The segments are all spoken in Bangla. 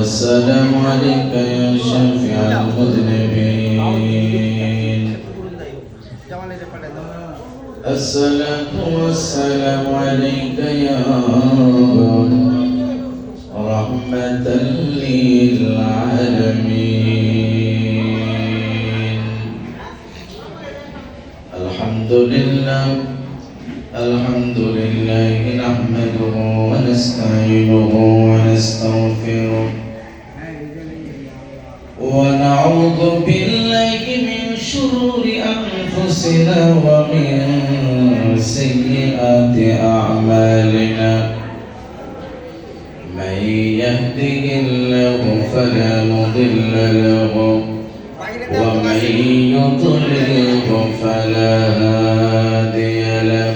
والسلام عليك يا شفيع المذنبين الصلاة والسلام عليك يا رحمة للعالمين الحمد لله نحمده ونستعينه ونستغفره ونعوذ بالله من شرور أنفسنا ومن سيئات أعمالنا من يهده الله فلا مضل له ومن يضلله فلا هادي له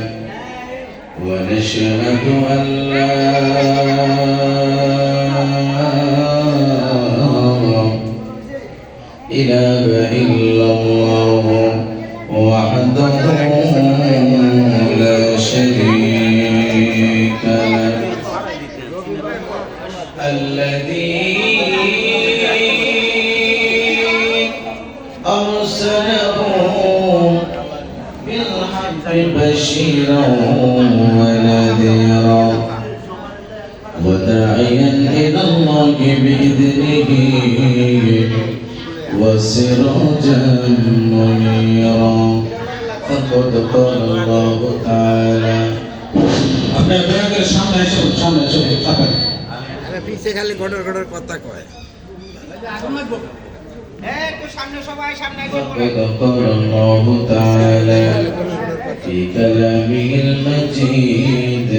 ونشهد أن لا إله إلا الله وحده لا شريك له الذي أرسله بالحق بشيرا ونذيرا وداعيا إلى الله بإذنه وسراجا منيرا فقد قال الله تعالى আপনার ব্যাগের সামনে এসে থাকেন আরে পিছে খালি গড়র গড়র কথা কয় একটু সামনে সবাই সামনে فقد قال الله تعالى في كلامه المجيد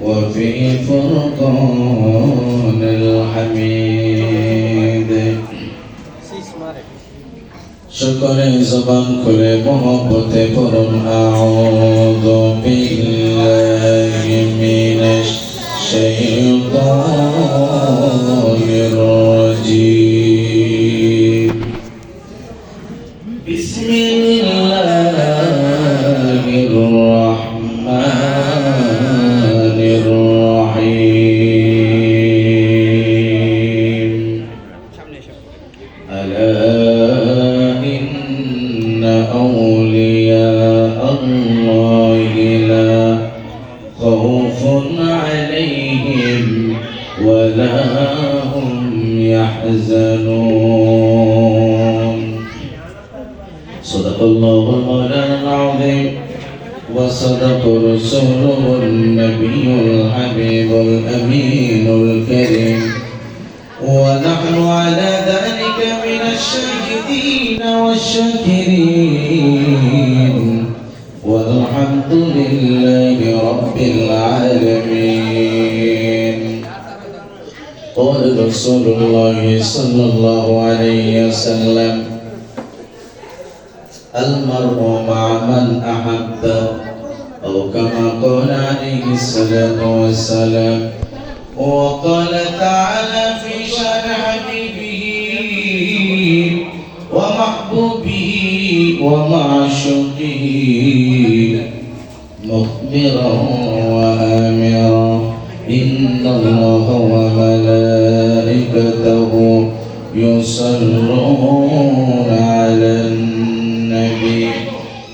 وفي فرقان الحميد شكرا زبان كل محبت قرن أعوذ بالله من الشيطان الرجيم بسم الله الرحمن الرحيم ألا إن أولياء الله لا خوف عليهم ولا هم يحزنون صدق الله مولانا العظيم وصدق رسوله النبي الحبيب الأمين الكريم ونحن على ذلك من الشاهدين والشاكرين والحمد لله رب العالمين قال رسول الله صلى الله عليه وسلم المرء مع من أحب أو كما قال عليه الصلاة والسلام وقال تعالى في شأن حبيبه ومحبوبه ومعشوقه مخبرا وآمرا إن الله وملائكته يصلون على النبي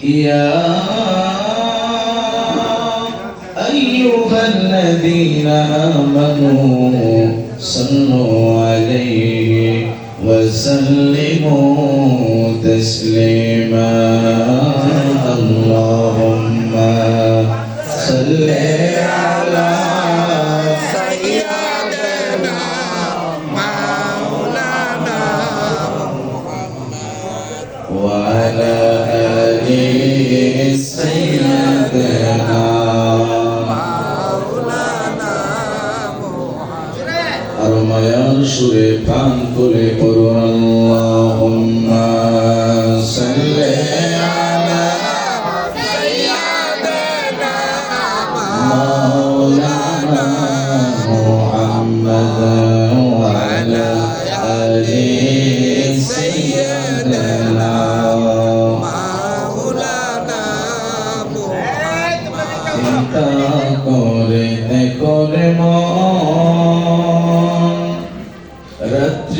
يا أيها الذين آمنوا صلوا عليه وسلموا تسليما اللهم صل على سيدنا مولانا وعلى آل سيدنا আরমায়ার সুরে প্রাণ করে পড়ুন আল্লাহুম্মা সাল্লি আলা সাইয়্যিদিনা মাওলানা মুহাম্মাদ ওয়া আলা আলি সাইয়্যিদিনা মাওলানা চিন্তা করে মন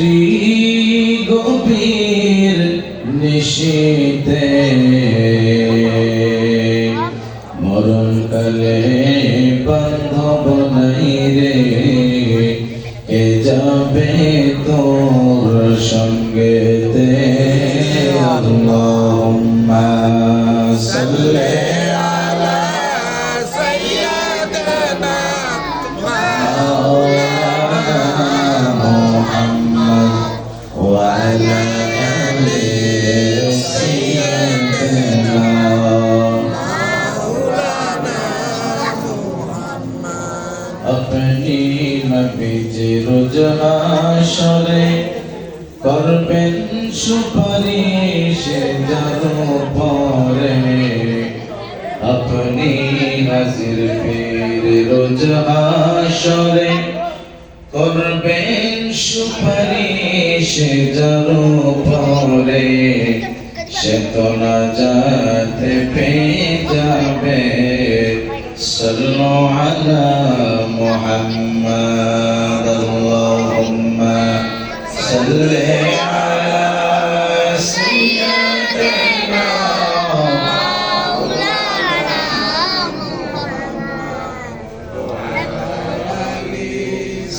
রাত্রি গভীর নিশীতে মরণকালে বান্ধব নাই রে, কে যাবে তোর সঙ্গেতে। আল্লাহুম্মা সাল্লি আলা সাইয়্যিদিনা মুহাম্মদ ওয়া আলা আলি সাইয়্যিদিনা अपनी नबीजी रोज हाशरे करबेन सुपारिश जानो परे। अपनी हाजिर पीर रोज हाशरे करबेन सुपारिश जानो परे। সে তো না যাতে পেয়ে যাবে। সাল্লু আলা মুহাম্মাদ আল্লাহুম্মা সাল্লি আলা সাইয়্যিদিনা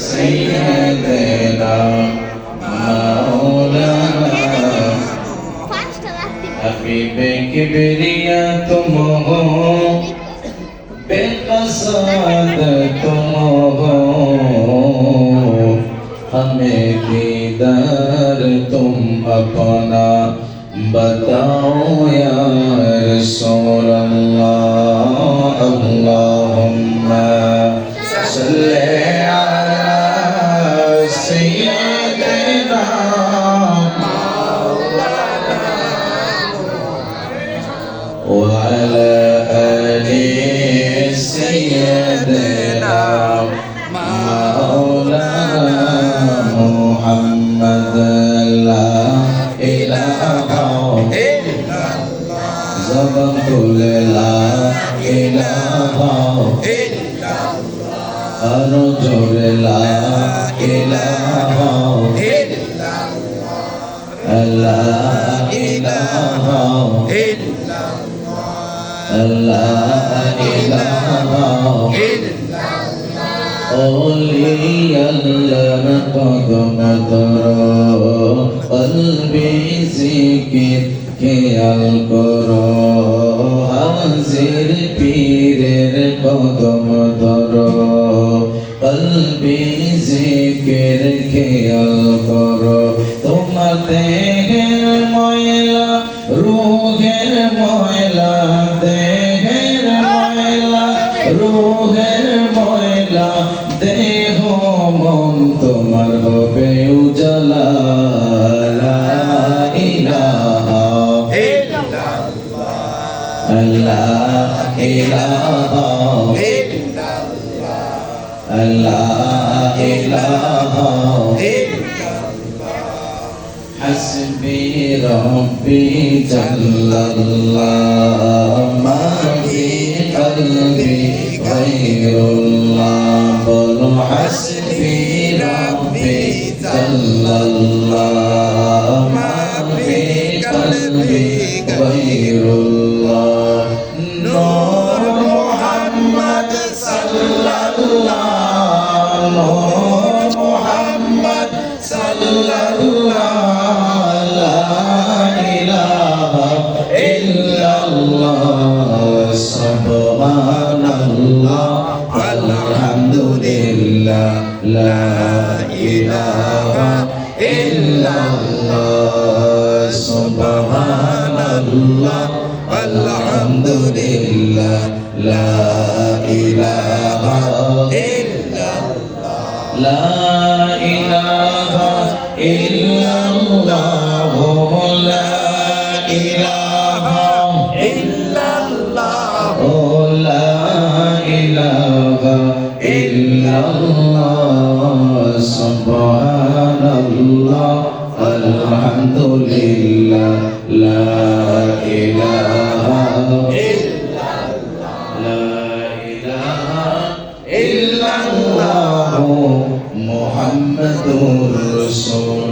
সাইয়্যিদিনা মাওলানা हबीबे किबरिया तुम हो, बेकसाद तुम हो, हमें दीदार तुम अपना बताओ या रसूल अल्लाह। अल्लाहुम्मा सल्ली अला सय्यिदिना وعلى آل سيدنا مولانا محمد لا إله إلا الله زبان كل لا إله إلا الله أرجو لا إله إلا الله لا إله إلا لا إله إلا أولي الله قدم ترى قلبي ذكر খেয়াল করো। হাজির পীরের কদম ধরো, কলবি জিকির খেয়াল করো। তোমার দেহের ময়লা রূহের ময়লা, দেহের ময়লা রূহের ময়লা, দেহ মন তোমার হবে উজালা। লা ইলাহা ইল্লাল্লাহ লা ইলাহা ইল্লাল্লাহ লা ইলাহা حسبي ربي جل الله ما في قلبي غير الله بولو حسبي ربي جل الله ما في قلبي غير الله نور محمد صلى الله نور محمد صلى الله alhamdulillah la ilaha illallah subhanallah alhamdulillah la ilaha illallah la ilaha illallah la ilaha illallah la ilaha illallah subhanallah alhamdulillah la ilaha illallah la ilaha illallah muhammadur rasul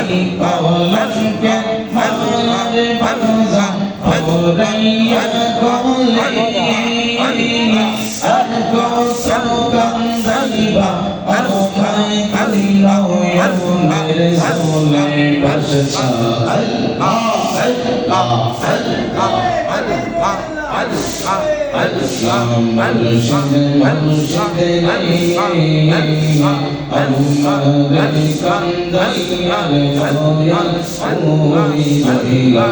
কলঙ্কে মারে বাজা ওরাইয়া গলে আর কত কান্দাইবা আমায় কালিলাও ইয়ামের জলে বসছা আল্লাহ আল্লাহ আল্লাহ আল্লাহ আল্লাহ মুর্শিদে মুর্শিদে আমার কান্দাইয়া রে ওয়া ওই রহিলা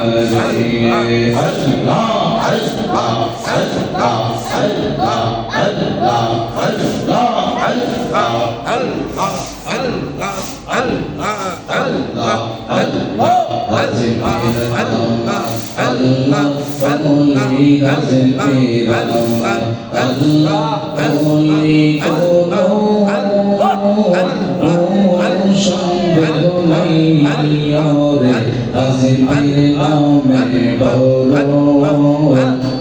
রে আল্লাহ আল্লাহ আল্লাহ আল্লাহ আল্লাহ আল্লাহ আল্লাহ আল্লাহ আল্লাহ আল্লাহ আল্লাহ আল্লাহ হাজির আল্লাহ আল্লাহ ওলি হাজির আল্লাহ আল্লাহ ওলি কোলো সন্দেহনাইয়ারে হাজির নামে বলো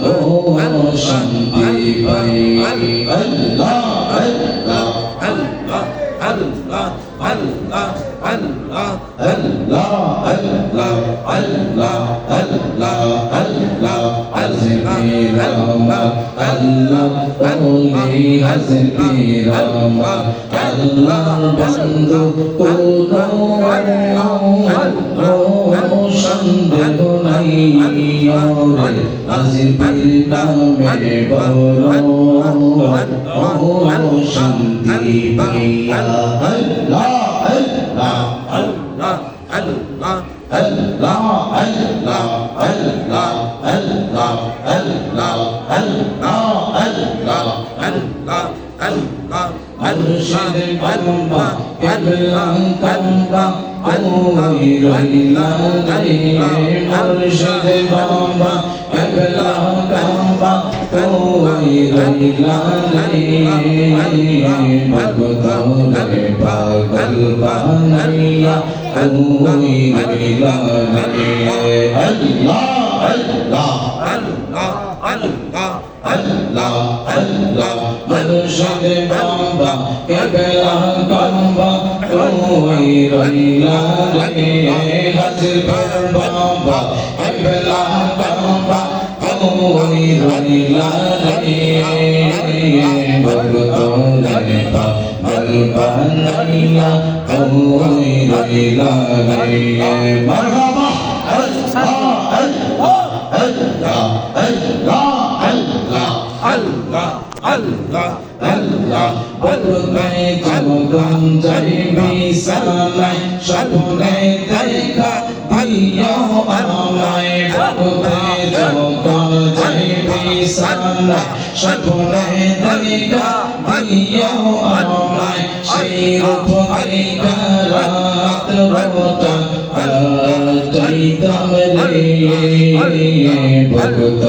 ও শান্তি পাই আল্লাহ আল্লাহ আল্লাহ আল্লাহ আল্লাহ আল্লাহ আল্লাহ আল্লাহ আল্লাহ আল্লাহ আল্লাহ হাজির আল্লাহ ওলি হাজির আল্লাহ বন্ধু কোলো সন্দেহনাইয়ারে হাজির নামে বলো ও শান্তি পাইয়া আল্লাহ আল্লাহ আল্লাহ আল্লাহ আল্লাহ আল্লাহ আল্লাহ আল্লাহ আল্লাহ আল্লাহ আল্লাহ আল্লাহ আল্লাহ মুর্শিদ বাবা কেবলা কাবা ওই রহিলা রে মুর্শিদ বাবা কেবলা কাবা ওই রহিলা রে ভগত রে পাগল বানাইয়া ওই রহিলা রে আল্লাহ আল্লাহ আল্লাহ আল্লাহ আল্লাহ আল্লাহ মুর্শিদ বাবা কেবলা কাবা ওই রহিলা রে হাজির বাবা কেবলা কাবা ওই রহিলা রে ভগত রে পাগল বানাইয়া ওই রহিলা রে মারহাবা আল্লাহ আল্লাহ আল্লাহ আল্লাহ আল্লাহ আল্লাহ আল্লাহ আল্লাহ বলবে যখন যাইবি সালাই স্বপ্নে দেখা দিও আমায় বলবে যখন যাইবি সালাই স্বপ্নে দেখা দিও আমায় সেই রূপ দেখা রাত রোতা চাইতাম রে ভগত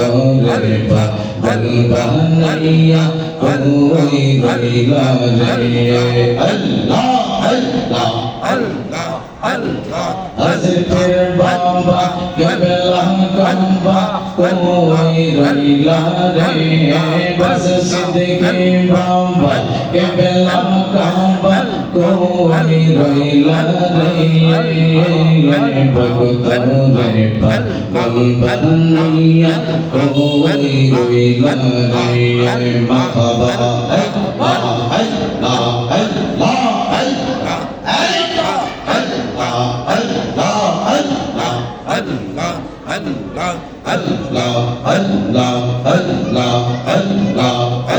রে পাগল বানাইয়া ওই রহিলা রে আল্লাহ আল্লাহ আল্লাহ আল্লাহ হাজির বাবা কেবলা কাবা ওই রহিলা রে বস সিদ্দিক বাবা কেবলা কাবা ওই রহিলা রে ভগত রে পাগল বানাইয়া ওই রহিলা রে মারহাবা আল্লাহ আল্লাহ আল্লাহ আল্লাহ আল্লাহ আল্লাহ আল্লাহ আল্লাহ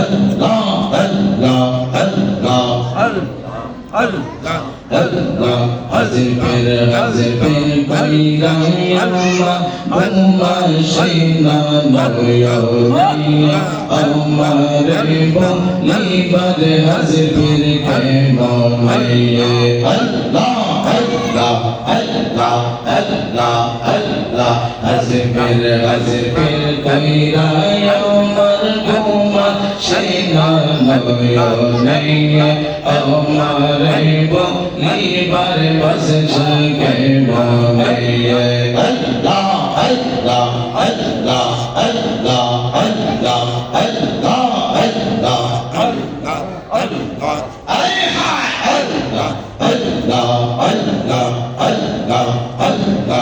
আল্লাহ আল্লাহ আল্লাহ আল্লাহ আল্লাহ হাজির পীর কইরা আল্লাহ আল্লাহ শাইনা নয়নিয়া আমার বলিবার হাজির পীর কে মনাইয়ে আল্লাহ আল্লাহ আল্লাহ আল্লাহ আল্লাহ হাজির পীর কইরা আমার ঘুমা শাইনা নয়নিয়া আমার বলিবার বসে কে মনাইয়ে আল্লাহ আল্লাহ আল্লাহ আল্লাহ আল্লাহ আল্লাহ আল্লাহ আল্লাহ আল্লাহ আয় হায় আল্লাহ আল্লাহ আল্লাহ আল্লাহ